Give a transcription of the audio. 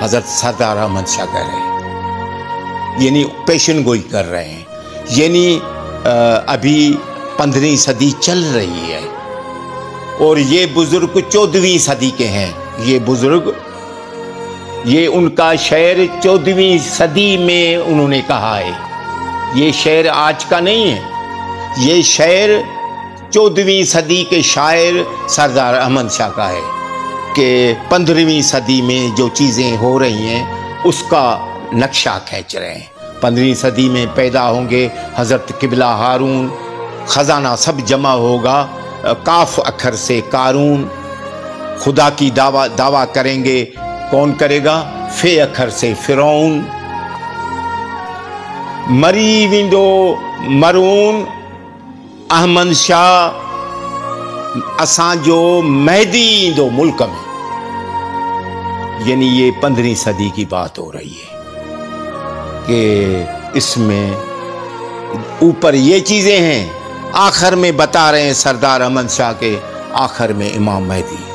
हज़रत सरदार अहमद शाह कह रहे हैं, यानी पेशन गोई कर रहे हैं। यानी अभी 15वीं सदी चल रही है और ये बुज़ुर्ग 14वीं सदी के हैं। ये बुज़ुर्ग, ये उनका शेर 14वीं सदी में उन्होंने कहा है। ये शेर आज का नहीं है, ये शेर 14वीं सदी के शायर सरदार अहमद शाह का है कि 15वीं सदी में जो चीज़ें हो रही हैं उसका नक्शा खींच रहे हैं। 15वीं सदी में पैदा होंगे हज़रत किबला हारून, ख़जाना सब जमा होगा, काफ अखर से कारून, खुदा की दावा करेंगे, कौन करेगा? फे अखर से फिरौन, मरी विंदो मरून अहमद शाह असांजो महदी ईंदो मुल्क में। यानी ये 15वीं सदी की बात हो रही है कि इसमें ऊपर ये चीज़ें हैं, आखिर में बता रहे हैं सरदार अहमद शाह के आखिर में इमाम महदी।